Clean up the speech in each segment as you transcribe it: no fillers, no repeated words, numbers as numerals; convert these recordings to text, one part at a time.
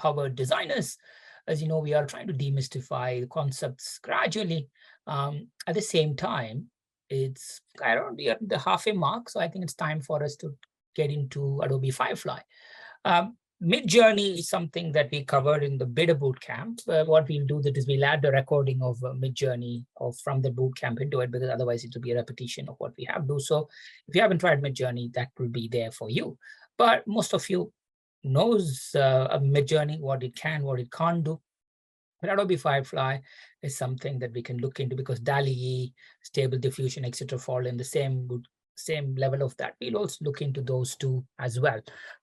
our designers, as you know, we are trying to demystify the concepts gradually. At the same time, it's around the halfway mark, so I think it's time for us to get into Adobe Firefly. Midjourney is something that we covered in the beta bootcamp. What we'll do that is we'll add the recording of Midjourney from the bootcamp into it, because otherwise it will be a repetition of what we have to do. So if you haven't tried Midjourney, that will be there for you. But most of you knows Midjourney, what it can, what it can't do. But Adobe Firefly is something that we can look into, because DALL-E, Stable Diffusion, etc., fall in the same level of that. We'll also look into those two as well.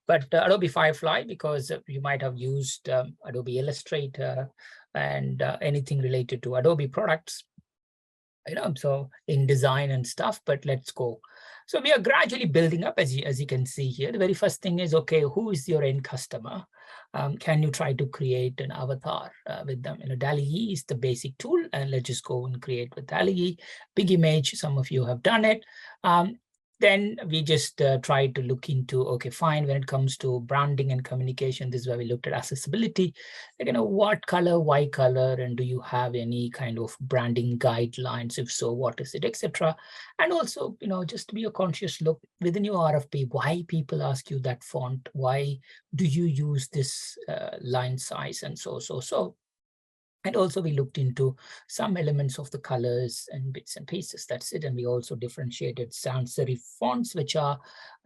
But Adobe Firefly, because you might have used Adobe Illustrator and anything related to Adobe products, so in design and stuff. But let's go. So we are gradually building up, as you can see here. The very first thing is, okay, who is your end customer? Can you try to create an avatar with them? DALL-E is the basic tool, and let's just go and create with DALL-E. Big image, some of you have done it. Then we just try to look into, okay, fine, when it comes to branding and communication, this is where we looked at accessibility. Like, what color, why color, and do you have any kind of branding guidelines? If so, what is it, etc. And also, just to be a conscious look within your RFP, why people ask you that font, why do you use this line size, and so. And also we looked into some elements of the colors and bits and pieces. That's it. And we also differentiated sans serif fonts, which are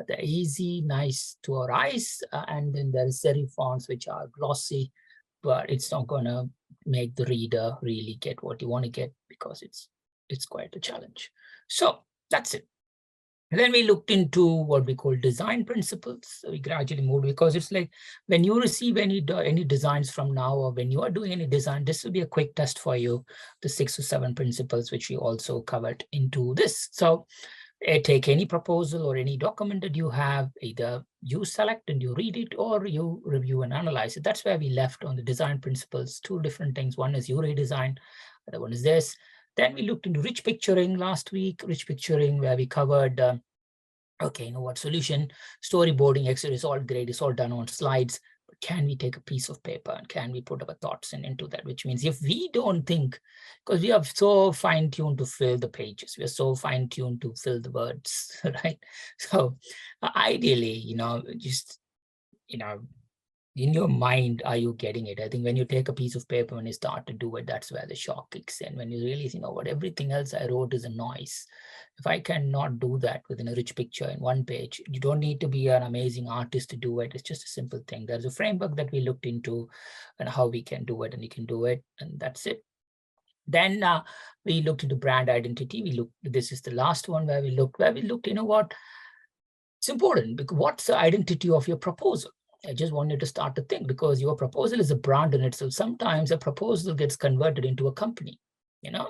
the easy, nice to our eyes. And then there is serif fonts, which are glossy, but it's not going to make the reader really get what you want to get, because it's quite a challenge. So that's it. And then we looked into what we call design principles. So we gradually moved, because it's like when you receive any designs from now, or when you are doing any design, this will be a quick test for you, the 6 or 7 principles, which we also covered into this. So take any proposal or any document that you have, either you select and you read it, or you review and analyze it. That's where we left on the design principles. 2 different things. One is you redesign, the other one is this. Then we looked into rich picturing last week, rich picturing, where we covered, okay, what solution, storyboarding, etc. is all great. It's all done on slides. But can we take a piece of paper and can we put our thoughts into that? Which means if we don't think, because we are so fine-tuned to fill the pages, we are so fine-tuned to fill the words, right? So ideally, just, in your mind, are you getting it? I think when you take a piece of paper and you start to do it, that's where the shock kicks in. When you really think, what everything else I wrote is a noise. If I cannot do that within a rich picture in 1 page, you don't need to be an amazing artist to do it. It's just a simple thing. There's a framework that we looked into and how we can do it, and you can do it, and that's it. Then we looked into brand identity. This is the last one where we looked, what? It's important, because what's the identity of your proposal? I just wanted to start to think, because your proposal is a brand in itself. Sometimes a proposal gets converted into a company,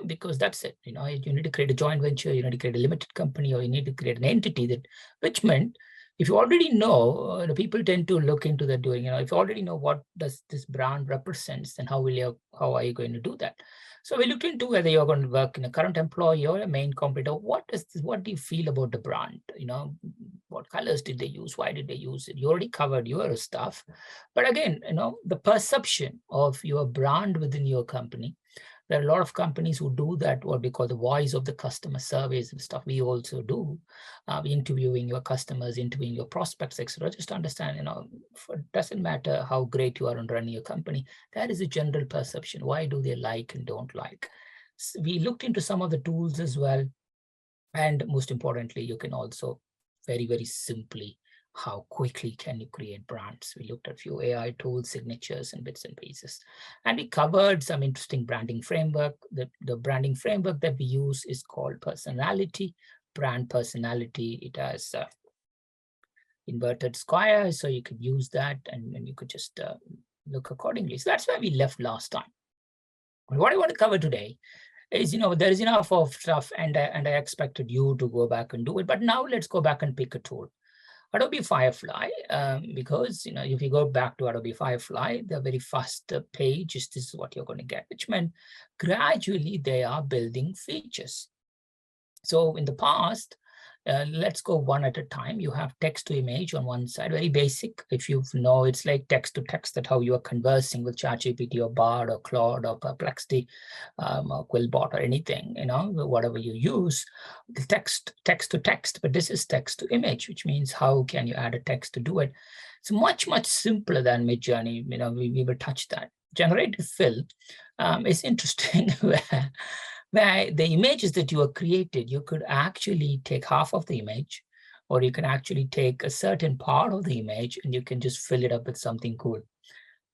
because that's it. You need to create a joint venture, you need to create a limited company, or you need to create an entity which meant if you already know, the people tend to look into that doing, if you already know what does this brand represents, then how are you going to do that? So we looked into whether you're going to work in a current employee or a main competitor. What do you feel about the brand? What colors did they use? Why did they use it? You already covered your stuff. But again, the perception of your brand within your company. There are a lot of companies who do that, what we call the voice of the customer surveys and stuff. We also do interviewing your customers, interviewing your prospects, etc. Just understand, it doesn't matter how great you are on running your company. That is a general perception. Why do they like and don't like? So we looked into some of the tools as well. And most importantly, you can also very, very simply, how quickly can you create brands? We looked at a few AI tools, signatures, and bits and pieces. And we covered some interesting branding framework. The branding framework that we use is called Personality, brand personality. It has inverted square, so you could use that, and you could just look accordingly. So that's where we left last time. And what I want to cover today is, there is enough of stuff, and I expected you to go back and do it. But now let's go back and pick a tool. Adobe Firefly, because, if you go back to Adobe Firefly, the very first page this is what you're going to get, which meant gradually they are building features. So in the past, Let's go one at a time. You have text to image on one side, very basic. If you know, it's like text to text, that how you are conversing with ChatGPT or Bard or Claude or Perplexity, or Quillbot or anything, whatever you use, the text to text. But this is text to image, which means how can you add a text to do it? It's much, much simpler than Midjourney. We will touch that. Generative fill is interesting where the images that you have created, you could actually take half of the image, or you can actually take a certain part of the image and you can just fill it up with something cool.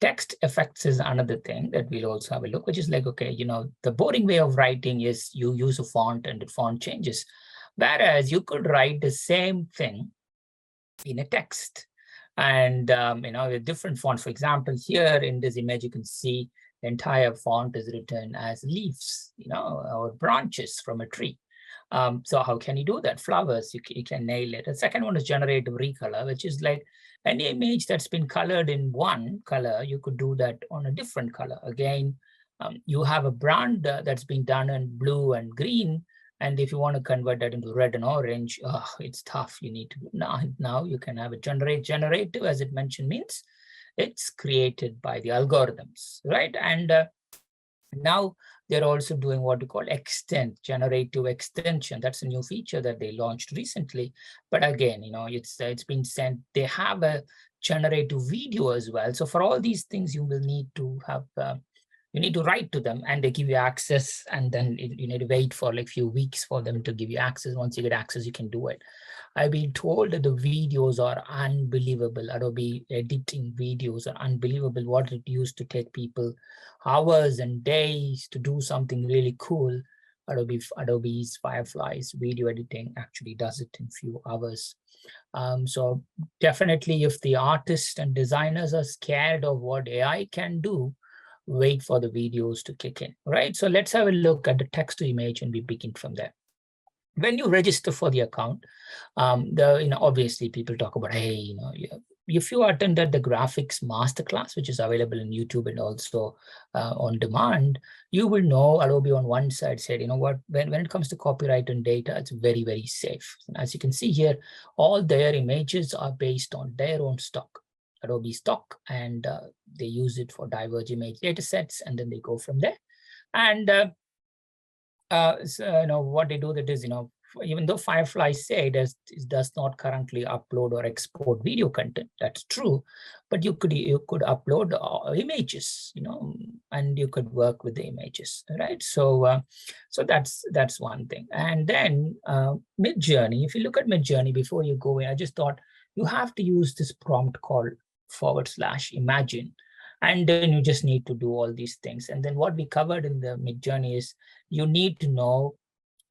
Text effects is another thing that we'll also have a look, which is like, okay, the boring way of writing is you use a font and the font changes. Whereas you could write the same thing in a text and, with different fonts. For example, here in this image, you can see the entire font is written as leaves, or branches from a tree. So how can you do that? Flowers, you can nail it. The second one is generative recolor, which is like any image that's been colored in one color, you could do that on a different color. Again, you have a brand that's been done in blue and green, and if you want to convert that into red and orange, it's tough. You need to now you can have a generative, as it mentioned, means it's created by the algorithms, right? And now they're also doing what we call generative extension. That's a new feature that they launched recently. But again, it's been sent. They have a generative video as well. So for all these things, you will need to have you need to write to them and they give you access, and then you need to wait for like a few weeks for them to give you access. Once you get access, you can do it. I've been told that the videos are unbelievable. Adobe editing videos are unbelievable. What it used to take people hours and days to do something really cool, Adobe's Firefly's video editing actually does it in few hours. So definitely, if the artists and designers are scared of what AI can do, wait for the videos to kick in, right? So let's have a look at the text to image and we begin from there. When you register for the account, obviously people talk about, hey, if you attended the graphics masterclass, which is available on YouTube and also on demand, you will know Adobe on one side said, what, when it comes to copyright and data, it's very, very safe. As you can see here, all their images are based on their own stock, Adobe stock, and they use it for diverge image data sets, and then they go from there. And what they do, that is, even though Firefly say it does not currently upload or export video content, that's true, but you could upload images, and you could work with the images, right? So that's one thing. And then Midjourney, if you look at Midjourney, before you go in, I just thought you have to use this prompt called /imagine. And then you just need to do all these things. And then what we covered in the Midjourney is you need to know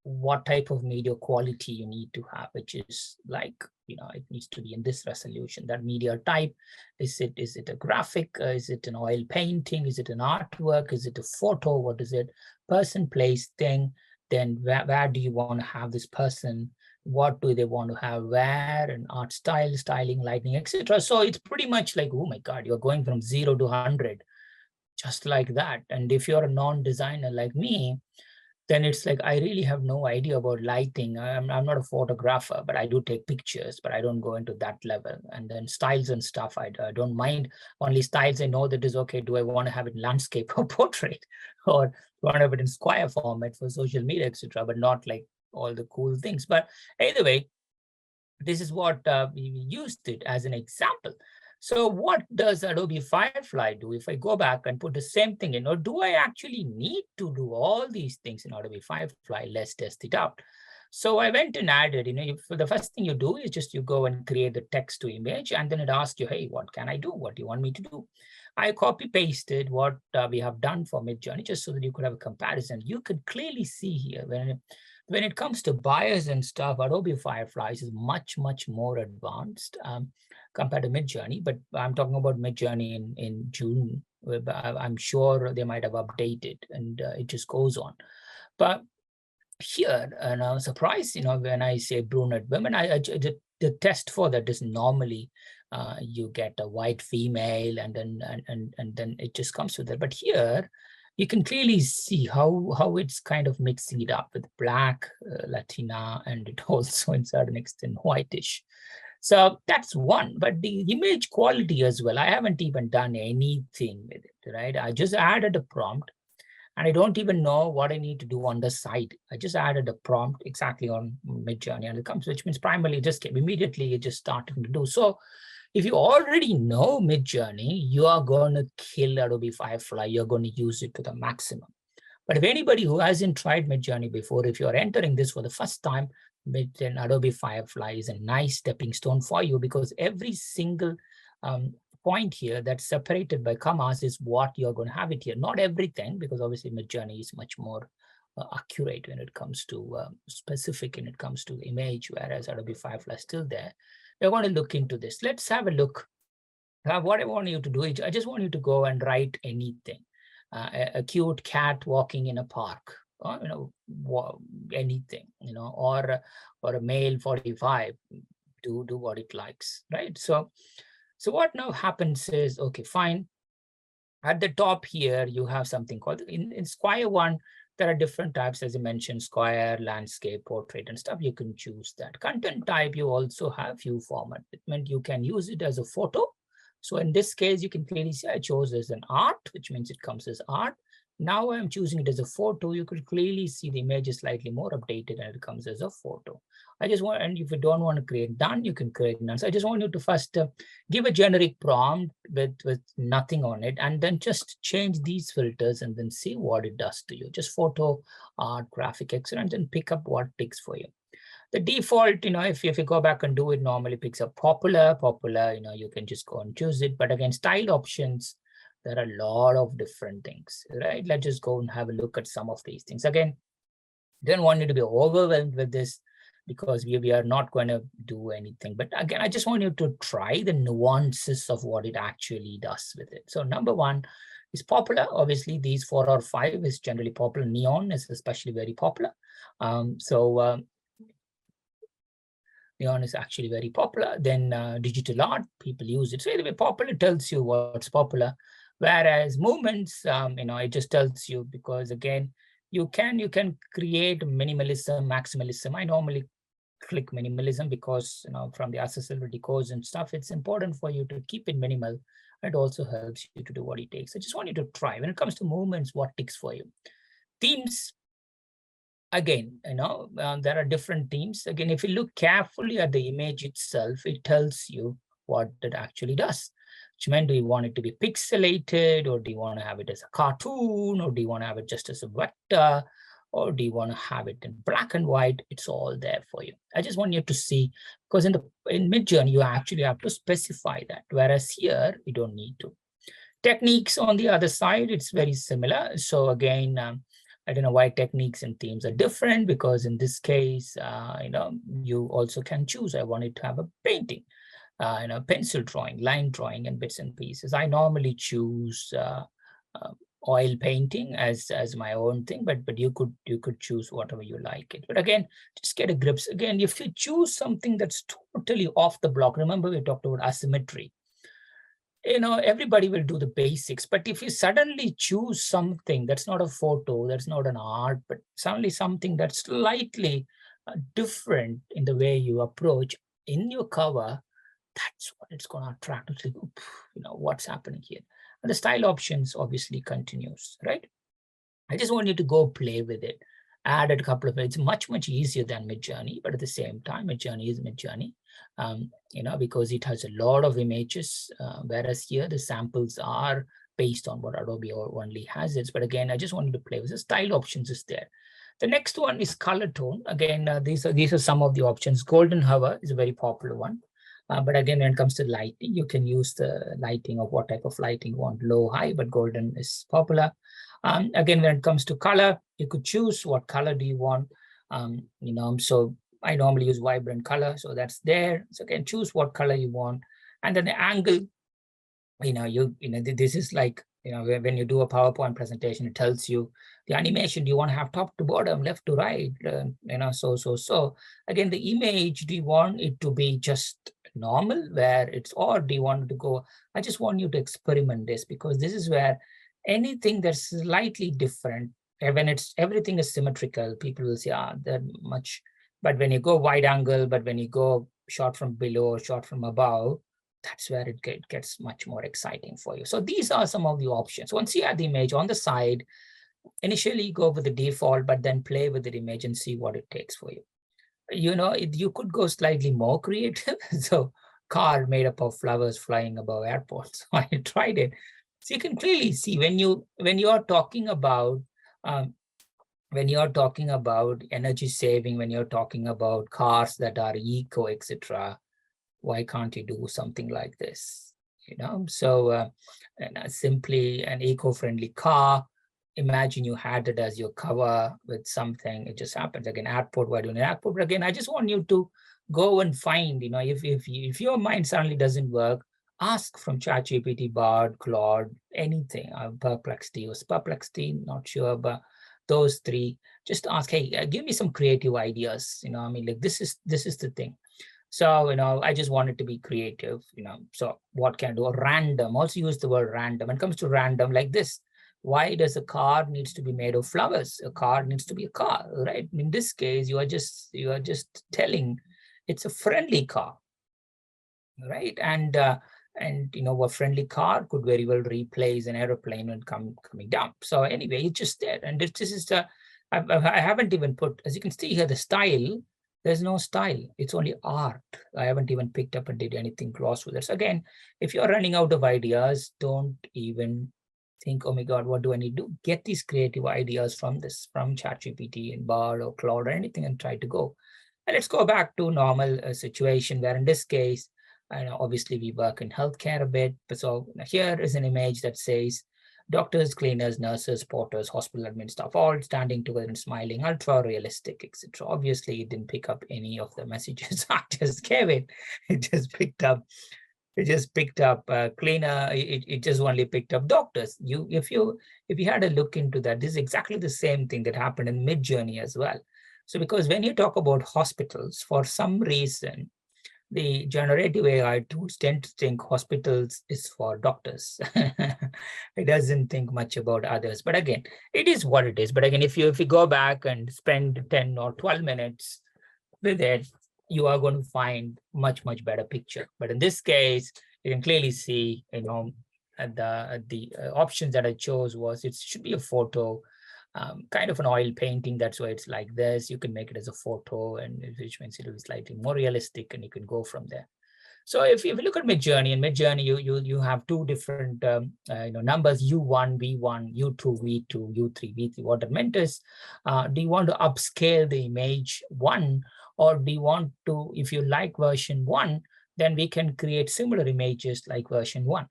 what type of media quality you need to have, which is like, it needs to be in this resolution. That media type, is it a graphic? Is it an oil painting? Is it an artwork? Is it a photo? What is it? Person, place, thing. Then where do you want to have this person? What do they want to have where, and art style, styling, lighting, etc. So it's pretty much like, oh my God, you're going from 0 to 100 just like that. And if you're a non-designer like me, then it's like, I really have no idea about lighting. I'm not a photographer, but I do take pictures, but I don't go into that level. And then styles and stuff, I don't mind. Only styles I know that is okay. Do I want to have it in landscape or portrait, or do I want to have it in square format for social media, etc., but not like all the cool things. But either way, this is what we used it as an example. So what does Adobe Firefly do? If I go back and put the same thing in, or do I actually need to do all these things in Adobe Firefly? Let's test it out. So I went and added, the first thing you do is just you go and create the text to image, and then it asks you, hey, what can I do? What do you want me to do? I copy pasted what we have done for Midjourney, just so that you could have a comparison. You could clearly see here when it comes to buyers and stuff, Adobe Firefly is much, much more advanced compared to Midjourney. But I'm talking about Midjourney in June. I'm sure they might have updated, and it just goes on. But here, and I was surprised, when I say brunette women, the test for that is normally you get a white female, and then it just comes with it. But here, you can clearly see how it's kind of mixing it up with black, Latina, and it also in certain extent whitish. So that's one, but the image quality as well, I haven't even done anything with it, right? I just added a prompt and I don't even know what I need to do on the site. I just added a prompt exactly on Midjourney and it comes, which means primarily just immediately it just starting to do. So if you already know Midjourney, you are going to kill Adobe Firefly. You're going to use it to the maximum. But if anybody who hasn't tried Midjourney before, if you're entering this for the first time, then Adobe Firefly is a nice stepping stone for you, because every single point here that's separated by commas is what you're going to have it here. Not everything, because obviously Midjourney is much more accurate when it comes to specific, when it comes to the image, whereas Adobe Firefly is still there. We're going to look into this. Let's have a look. What I want you to do is I just want you to go and write anything. A cute cat walking in a park, or, anything, or a male 45, do what it likes, right? So what now happens is, okay, fine. At the top here, you have something called in Squire 1. There are different types, as I mentioned, square, landscape, portrait, and stuff. You can choose that. Content type, you also have view format. It meant you can use it as a photo. So in this case, you can clearly see I chose as an art, which means it comes as art. Now I'm choosing it as a photo. You could clearly see the image is slightly more updated and it comes as a photo. I just want, and if you don't want to create done, you can create none. So I just want you to first give a generic prompt with nothing on it, and then just change these filters and then see what it does to you. Just photo, art, graphic, excellent, and pick up what ticks for you. The default, if you go back and do it, normally picks up popular, you can just go and choose it. But again, style options, there are a lot of different things, right? Let's just go and have a look at some of these things. Again, don't want you to be overwhelmed with this, because we are not going to do anything. But again, I just want you to try the nuances of what it actually does with it. So number one is popular. Obviously, these 4 or 5 is generally popular. Neon is especially very popular. Neon is actually very popular. Then digital art, people use it. So anyway, popular tells you what's popular. Whereas movements, it just tells you, because again, you can create minimalism, maximalism. I normally click minimalism because, from the accessibility course and stuff, it's important for you to keep it minimal. It also helps you to do what it takes. I just want you to try. When it comes to movements, what ticks for you? Themes, again, there are different themes. Again, if you look carefully at the image itself, it tells you what it actually does. Which meant, do you want it to be pixelated, or do you want to have it as a cartoon, or do you want to have it just as a vector, or do you want to have it in black and white? It's all there for you. I just want you to see, because in Midjourney, you actually have to specify that, whereas here, you don't need to. Techniques on the other side, it's very similar. So again, I don't know why techniques and themes are different, because in this case, you also can choose. I wanted to have a painting, pencil drawing, line drawing, and bits and pieces. I normally choose oil painting as my own thing, but you could choose whatever you like it. But again, just get a grips. Again, if you choose something that's totally off the block, remember we talked about asymmetry. Everybody will do the basics, but if you suddenly choose something that's not a photo, that's not an art, but suddenly something that's slightly different in the way you approach in your cover, that's what it's going to attract. It's like, what's happening here? And the style options obviously continues, right? I just want you to go play with it. Add a couple of, it's much easier than Midjourney, but at the same time, Midjourney is Midjourney, because it has a lot of images, whereas here the samples are based on what Adobe only has it. But again, I just wanted to play with the style options is there. The next one is color tone. Again, these are some of the options. Golden hover is a very popular one. But again, when it comes to lighting, you can use the lighting of what type of lighting you want, low, high, but golden is popular. Again, when it comes to color, you could choose what color do you want. So I normally use vibrant color, so that's there. So again, choose what color you want. And then the angle, this is like, when you do a PowerPoint presentation, it tells you the animation, do you want to have top to bottom, left to right, so. Again, the image, do you want it to be just normal, where it's, or do you want it to go? I just want you to experiment this, because this is where anything that's slightly different, and when it's everything is symmetrical, people will say, they're much. But when you go wide angle, but when you go shot from below, shot from above, that's where it gets much more exciting for you. So these are some of the options. Once you have the image on the side, initially go with the default, but then play with the image and see what it takes for you. You could go slightly more creative. So car made up of flowers flying above airports. I tried it. So you can clearly see when you're talking about um, energy saving, when you're talking about cars that are eco, etc., why can't you do something like this? Simply an eco-friendly car. Imagine you had it as your cover with something. It just happens. Again, airport, why doing an airport? But again, I just want you to go and find, if your mind suddenly doesn't work, ask from ChatGPT, Bard, Claude, anything. Perplexity, not sure, but those three, just ask, hey, give me some creative ideas. Like this is the thing. So, I just wanted to be creative, so what can I do? Random, also use the word random. When it comes to random, like this, why does a car needs to be made of flowers? A car needs to be a car, right? In this case, you are just telling it's a friendly car, right? And a friendly car could very well replace an aeroplane when coming down. So anyway, it's just there. And this is the, I haven't even put, as you can see here, the style. There's no style. It's only art. I haven't even picked up and did anything close with it. So again, if you're running out of ideas, don't even think, oh my God, what do I need to do? Get these creative ideas from ChatGPT and Bard or Claude or anything and try to go. And let's go back to normal situation where in this case, obviously we work in healthcare a bit. But so here is an image that says doctors, cleaners, nurses, porters, hospital admin staff, all standing together and smiling, ultra realistic, etc. Obviously, it didn't pick up any of the messages I just gave it. It just picked up. It just picked up cleaner. It just only picked up doctors. If you had a look into that, this is exactly the same thing that happened in Midjourney as well. So because when you talk about hospitals, for some reason, the generative AI tools tend to think hospitals is for doctors. It doesn't think much about others. But again, it is what it is. But again, if you go back and spend 10 or 12 minutes with it, you are going to find much better picture. But in this case, you can clearly see, the options that I chose was it should be a photo, kind of an oil painting. That's why it's like this. You can make it as a photo, and which means it will be slightly more realistic, and you can go from there. So if you look at Midjourney, in Midjourney, you have two different numbers: U1, V1, U2, V2, U3, V3. What it meant is, do you want to upscale the image one, or do you want to, if you like version one, then we can create similar images like version one.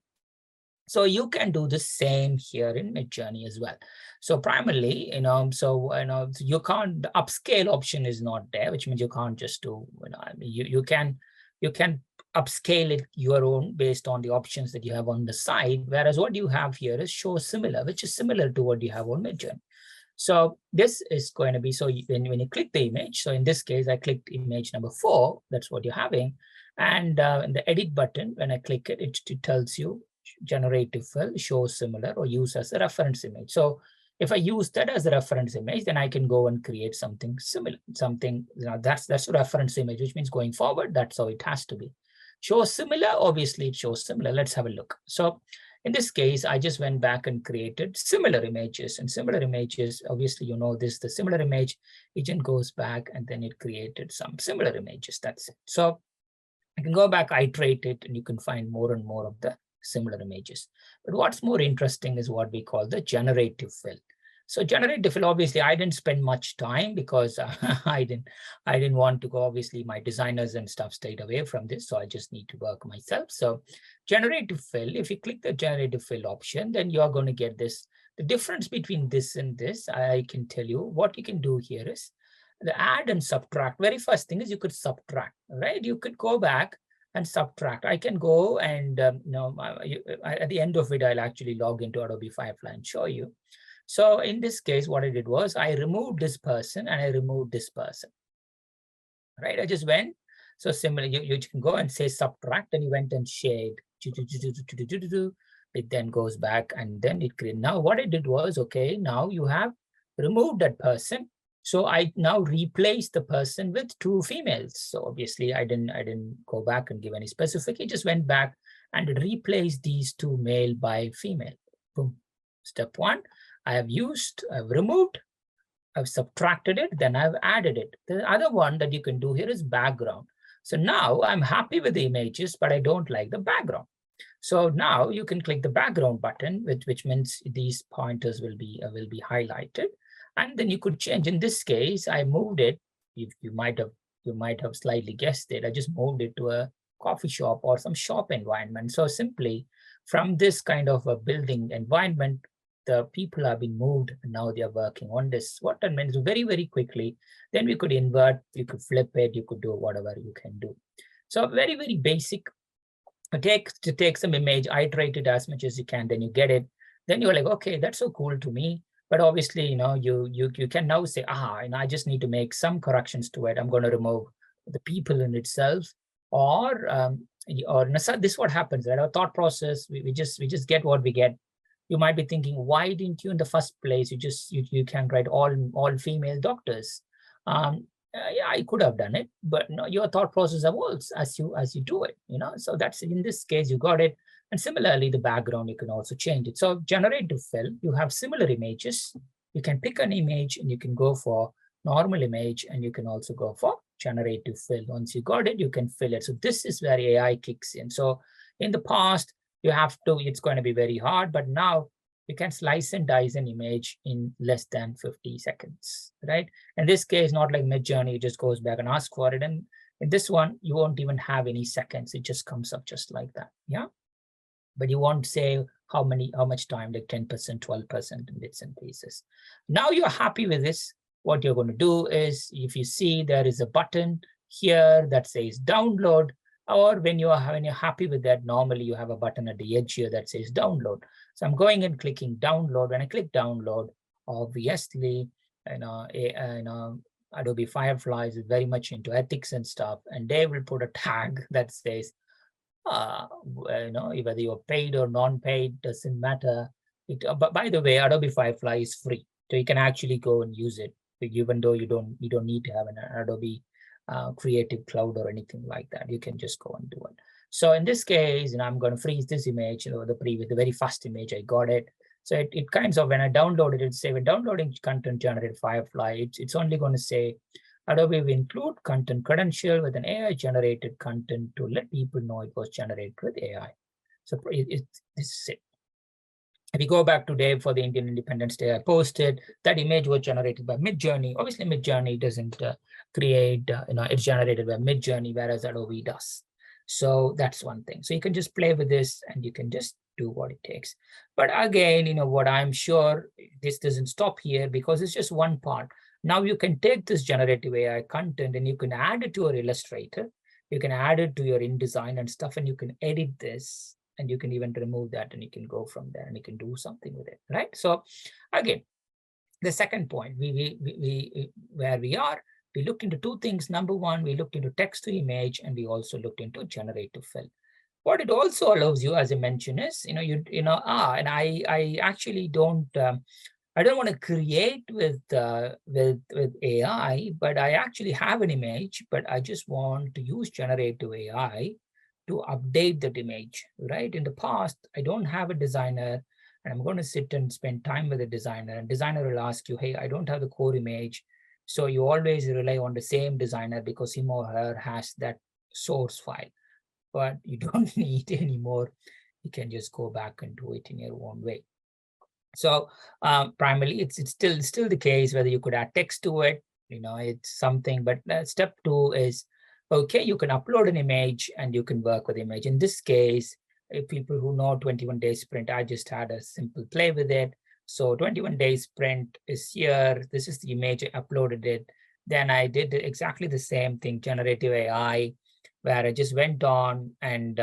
So you can do the same here in Midjourney as well. So primarily, you can't, the upscale option is not there, which means you can't just do, you can upscale it your own based on the options that you have on the side. Whereas what you have here is show similar, which is similar to what you have on Midjourney. So this is going to be, so when you click the image, so in this case, I clicked image number 4, that's what you're having. And in the edit button, when I click it, it tells you generative fill, show similar, or use as a reference image. So if I use that as a reference image, then I can go and create something similar, something, that's a reference image, which means going forward, that's how it has to be. Show similar, obviously it shows similar. Let's have a look. So in this case, I just went back and created similar images, and similar images, obviously, this, the similar image agent goes back and then it created some similar images. That's it. So you can go back, iterate it, and you can find more and more of the similar images. But what's more interesting is what we call the generative fill. So generative fill, obviously, I didn't spend much time because I didn't want to go. Obviously, my designers and stuff stayed away from this, so I just need to work myself. So generative fill, if you click the generative fill option, then you are going to get this. The difference between this and this, I can tell you what you can do here is the add and subtract. Very first thing is you could subtract, right? You could go back and subtract. I can go and at the end of it, I'll actually log into Adobe Firefly and show you. So in this case, what I did was I removed this person and I removed this person, right? I just went. So similar, you can go and say subtract, and you went and shade. It then goes back and then it creates. Now what I did was, okay, now you have removed that person. So I now replace the person with two females. So obviously I didn't go back and give any specific. It just went back and it replaced these two male by female. Boom. Step one, I've removed, I've subtracted it, then I've added it. The other one that you can do here is background. So now I'm happy with the images, but I don't like the background. So now you can click the background button, which means these pointers will be highlighted, and then you could change. In this case, I moved it. You might have slightly guessed it. I just moved it to a coffee shop or some shop environment. So simply from this kind of a building environment, the people have been moved and now they are working on this. What that means very, very quickly, then we could invert, you could flip it, you could do whatever you can do. So very, very basic. Take some image, iterate it as much as you can, then you get it. Then you're like, okay, that's so cool to me. But obviously, you can now say, and I just need to make some corrections to it. I'm going to remove the people in itself, or this is what happens, right? Our thought process, we just get what we get. You might be thinking, why didn't you in the first place? You can write all female doctors. Yeah, I could have done it, but no, your thought process evolves as you do it. So that's, in this case, you got it. And similarly, the background, you can also change it. So generate to fill, you have similar images. You can pick an image and you can go for normal image, and you can also go for generate to fill. Once you got it, you can fill it. So this is where AI kicks in. So in the past, it's going to be very hard, but now you can slice and dice an image in less than 50 seconds, right? In this case, not like Midjourney, it just goes back and asks for it. And in this one, you won't even have any seconds. It just comes up just like that, yeah? But you won't say how much time, like 10%, 12% in bits and pieces. Now you're happy with this. What you're going to do is, if you see there is a button here that says download, or when you're happy with that, normally you have a button at the edge here that says download. So I'm going and clicking download. When I click download, obviously, Adobe Firefly is very much into ethics and stuff, and they will put a tag that says, whether you're paid or non-paid, doesn't matter. But by the way, Adobe Firefly is free, so you can actually go and use it, even though you don't need to have an Adobe Creative Cloud or anything like that. You can just go and do it. So in this case, I'm going to freeze this image. The very first image, I got it. So it kinds of, when I download it, it'll say, when downloading content generated Firefly, it's only going to say, Adobe will include content credential with an AI-generated content to let people know it was generated with AI. So this is it. If you go back to Dave for the Indian Independence Day, I posted that image was generated by Midjourney. Obviously, Midjourney doesn't create, it's generated by Midjourney, whereas Adobe does. So that's one thing. So you can just play with this and you can just do what it takes. But again, what I'm sure, this doesn't stop here, because it's just one part. Now you can take this generative AI content and you can add it to your Illustrator. You can add it to your InDesign and stuff, and you can edit this, and you can even remove that, and you can go from there and you can do something with it, right? So again, the second point, where we are, we looked into two things. Number one, we looked into text to image, and we also looked into generate to fill. What it also allows you, as I mentioned, is, and I actually don't, I don't want to create with AI, but I actually have an image, but I just want to use generative AI to update that image, right? In the past, I don't have a designer, and I'm going to sit and spend time with a designer, and designer will ask you, hey, I don't have the core image. So you always rely on the same designer because him or her has that source file, but you don't need anymore. You can just go back and do it in your own way. So primarily, it's still the case whether you could add text to it, it's something. But step two is, okay, you can upload an image and you can work with the image. In this case, if people who know 21 days sprint, I just had a simple play with it. So 21 days sprint is here. This is the image, I uploaded it. Then I did exactly the same thing, generative AI, where I just went on and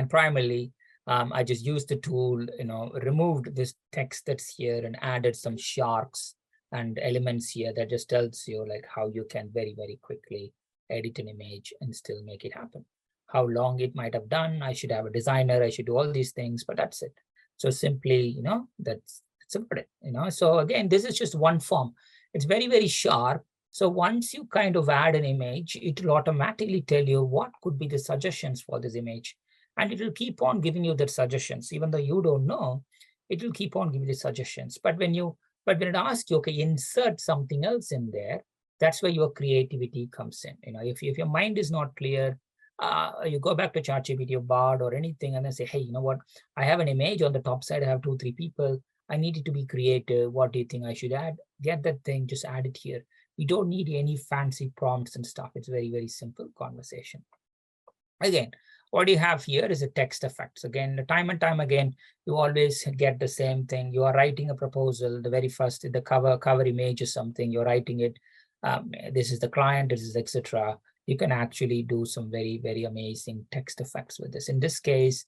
primarily, I just used the tool, removed this text that's here and added some sharks and elements here that just tells you like how you can very, very quickly edit an image and still make it happen. how long it might have done. I should have a designer, I should do all these things, but that's it. So simply, that's about it. So again, this is just one form. It's very, very sharp. So once you kind of add an image, it will automatically tell you what could be the suggestions for this image. And it will keep on giving you the suggestions, even though you don't know, it will keep on giving you the suggestions. But when it asks you, okay, insert something else in there, that's where your creativity comes in. If your mind is not clear, you go back to ChatGPT or Bard or anything and then say, hey, you know what? I have an image on the top side. I have 2, 3 people. I need it to be creative. What do you think I should add? Get that thing, just add it here. You don't need any fancy prompts and stuff. It's very, very simple conversation. Again, what you have here is a text effects. Again, time and time again, you always get the same thing. You are writing a proposal, the very first, the cover image is something, you're writing it. This is the client, this is etc. You can actually do some very, very amazing text effects with this. In this case,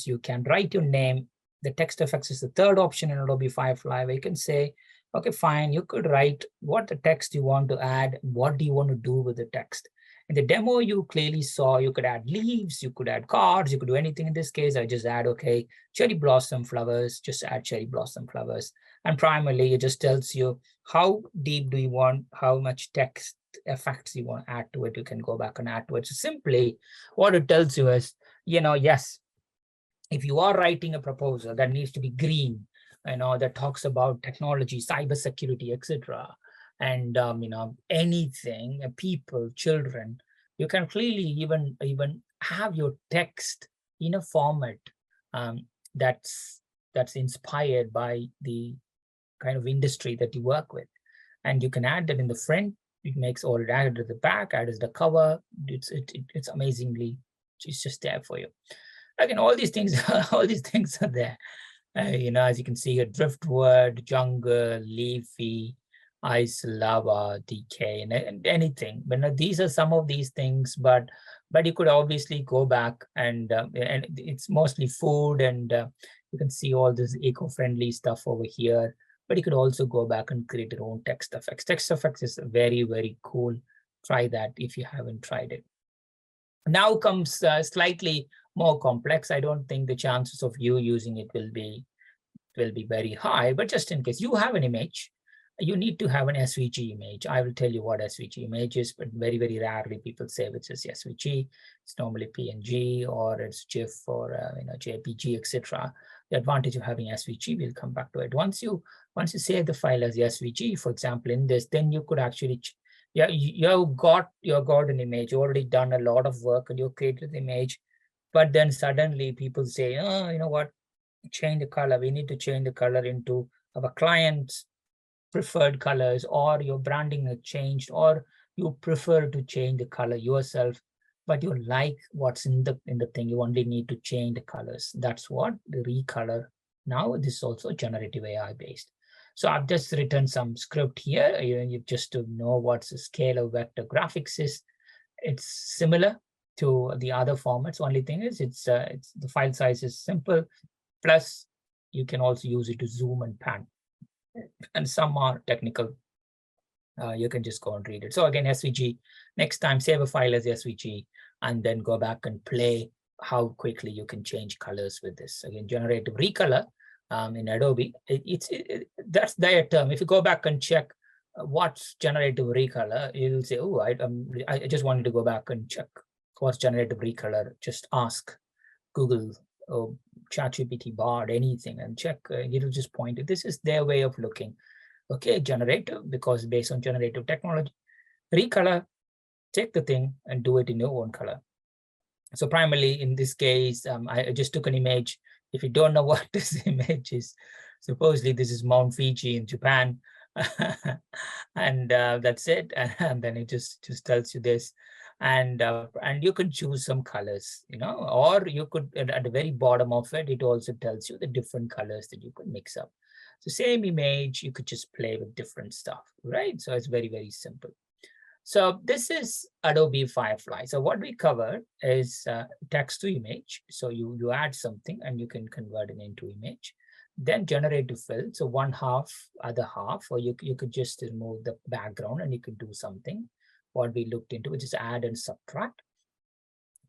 you can write your name. The text effects is the third option in Adobe Firefly, where you can say, okay, fine, you could write what the text you want to add, what do you want to do with the text. In the demo, you clearly saw you could add leaves, you could add cards, you could do anything. In this case, I just add, okay, cherry blossom flowers, just add cherry blossom flowers. And primarily, it just tells you how deep do you want, how much text effects you want to add to it. You can go back and add to it. So simply, what it tells you is, yes, if you are writing a proposal that needs to be green, that talks about technology, cybersecurity, etc., and anything, people, children, you can clearly even have your text in a format that's inspired by the kind of industry that you work with, and you can add that in the front. It makes all it added at the back, added the cover. It's amazingly, it's just there for you. Again, all these things all these things are there. As you can see here, driftwood, jungle, leafy, ice, lava, decay, and anything. But these are some of these things, but you could obviously go back and it's mostly food, and you can see all this eco-friendly stuff over here. But you could also go back and create your own text effects. Text effects is very, very cool. Try that if you haven't tried it. Now comes slightly more complex. I don't think the chances of you using it will be very high, but just in case you have an image, you need to have an SVG image. I will tell you what SVG image is, but very, very rarely people say which is SVG. It's normally PNG or it's GIF or JPG, etc. The advantage of having SVG, we'll come back to it. Once you save the file as SVG, for example, in this, then you could actually you got an image, you already done a lot of work and you created the image, but then suddenly people say, oh, you know what, change the color. We need to change the color into our client's preferred colors, or your branding has changed, or you prefer to change the color yourself, but you like what's in the thing. You only need to change the colors. That's what the recolor. Now this is also generative AI based. So I've just written some script here. You just to know what the scalar vector graphics is. It's similar to the other formats. Only thing is, it's the file size is simple. Plus, you can also use it to zoom and pan. And some are technical. You can just go and read it. So again, SVG, next time save a file as SVG and then go back and play how quickly you can change colors with this. Again, generative recolor in Adobe, that's their term. If you go back and check what's generative recolor, you'll say, oh, I just wanted to go back and check what's generative recolor. Just ask Google or ChatGPT, Bard, anything, and check. It'll just point it. This is their way of looking. Okay, generative, because based on generative technology. Recolor, take the thing and do it in your own color. So primarily in this case, I just took an image. If you don't know what this image is, supposedly this is Mount Fuji in Japan. And that's it. And then it just tells you this. And you can choose some colors, or you could, at the very bottom of it, it also tells you the different colors that you could mix up. So same image, you could just play with different stuff, right? So it's very, very simple. So this is Adobe Firefly. So what we covered is text to image. So you add something and you can convert it into image. Then generative fill, so one half, other half, or you could just remove the background and you could do something. What we looked into, which is add and subtract.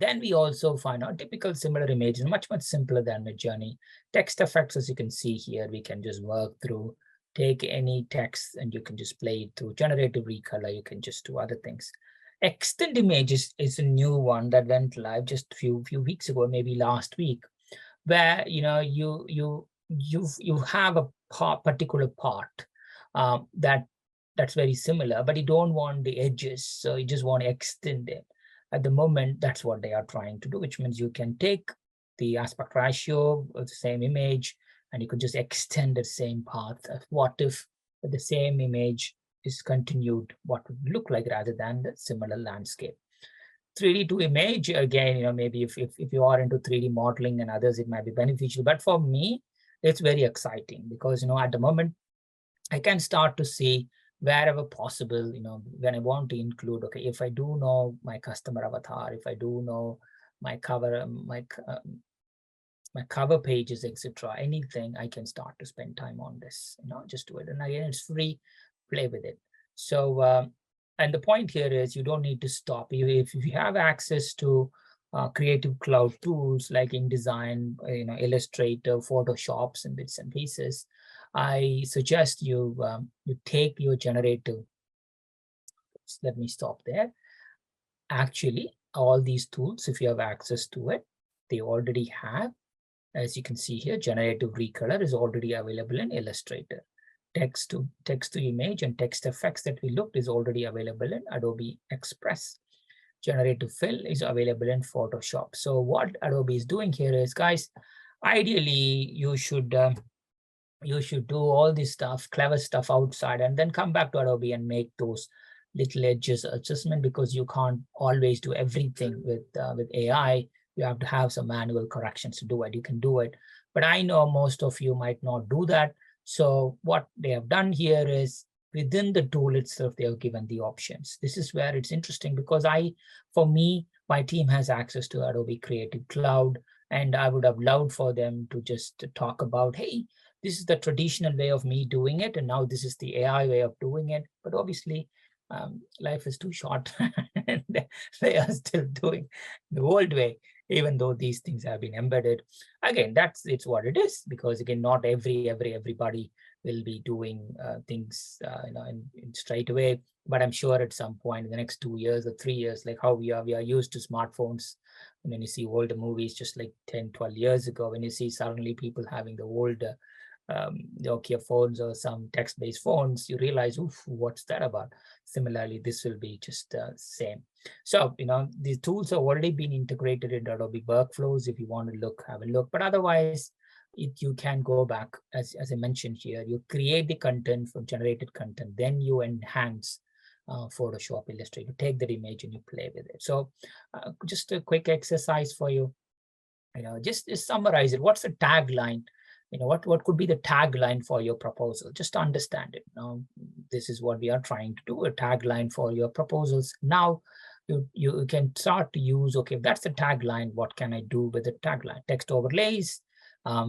Then we also find out typical similar images, much, much simpler than Midjourney. Text effects, as you can see here, we can just work through, take any text and you can just play it through generative recolor. You can just do other things. Extend images is a new one that went live just a few weeks ago, maybe last week, where you have a particular part that's very similar, but you don't want the edges, so you just want to extend it. At the moment, that's what they are trying to do, which means you can take the aspect ratio of the same image and you could just extend the same path. What if the same image is continued, what would look like rather than the similar landscape? 3D to image, again, maybe if you are into 3D modeling and others, it might be beneficial. But for me, it's very exciting because, at the moment, I can start to see wherever possible, when I want to include, okay, if I do know my customer avatar, if I do know my cover, my cover pages, etc., anything, I can start to spend time on this, just do it. And again, it's free, play with it. So, and the point here is you don't need to stop. If you have access to Creative Cloud tools like InDesign, Illustrator, Photoshops, and bits and pieces, I suggest you you take your generative. Let me stop there. Actually, all these tools, if you have access to it, they already have. As you can see here, generative recolor is already available in Illustrator. Text to image and text effects that we looked is already available in Adobe Express. Generative fill is available in Photoshop. So what Adobe is doing here is, guys, ideally you should do all this stuff, clever stuff outside, and then come back to Adobe and make those little edges adjustment, because you can't always do everything with AI. You have to have some manual corrections to do it. You can do it, but I know most of you might not do that. So what they have done here is within the tool itself, they have given the options. This is where it's interesting because for me, my team has access to Adobe Creative Cloud, and I would have loved for them to just talk about, hey, this is the traditional way of me doing it, and now this is the AI way of doing it. But obviously, life is too short, and they are still doing the old way, even though these things have been embedded. Again, it's what it is, because again, not everybody will be doing things in straight away. But I'm sure at some point in the next 2 years or 3 years, like how we are used to smartphones. And when you see older movies, just like 10, 12 years ago, when you see suddenly people having the old Nokia phones or some text-based phones, you realize, oof, what's that about? Similarly, this will be just same. So, these tools have already been integrated into Adobe workflows. If you want to look, have a look. But otherwise, you can go back, as I mentioned here, you create the content from generated content, then you enhance Photoshop, Illustrator, you take that image and you play with it. So just a quick exercise for you, just summarize it. What's the tagline? What could be the tagline for your proposal? Just understand it. Now, this is what we are trying to do, a tagline for your proposals. Now, you can start to use, okay, if that's the tagline, what can I do with the tagline? Text overlays,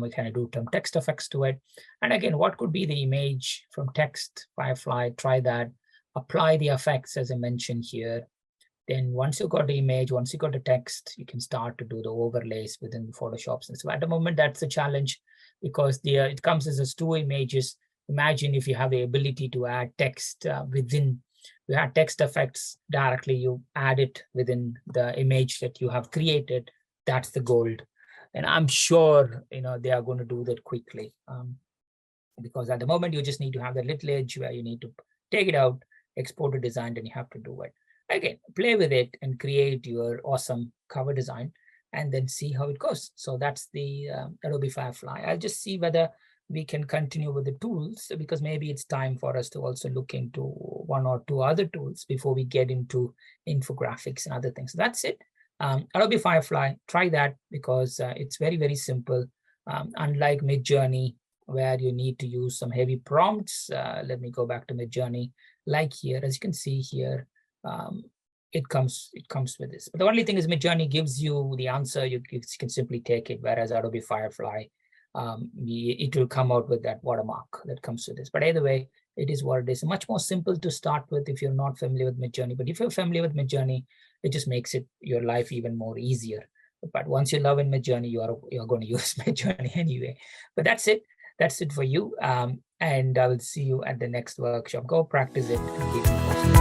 we can do some text effects to it. And again, what could be the image from text, Firefly, try that, apply the effects as I mentioned here. Then once you got the image, once you got the text, you can start to do the overlays within the Photoshops. And so at the moment, that's a challenge because it comes as 2 images. Imagine if you have the ability to add text within, you add text effects directly, you add it within the image that you have created. That's the gold. And I'm sure, they are going to do that quickly because at the moment, you just need to have that little edge where you need to take it out, export a design, and you have to do it. Again, play with it and create your awesome cover design and then see how it goes. So that's the Adobe Firefly. I'll just see whether we can continue with the tools, because maybe it's time for us to also look into 1 or 2 other tools before we get into infographics and other things. So that's it. Adobe Firefly, try that because it's very, very simple. Unlike Midjourney, where you need to use some heavy prompts. Let me go back to Midjourney. Like here, as you can see here, it comes with this. But the only thing is Midjourney gives you the answer. You can simply take it, whereas Adobe Firefly, it will come out with that watermark that comes with this. But either way, It is what it is. Much more simple to start with if you're not familiar with Midjourney. But if you're familiar with Midjourney, it just makes it your life even more easier. But once you love in Midjourney, you're going to use Midjourney anyway. But that's it. That's it for you. And I will see you at the next workshop. Go practice it and keep me posted.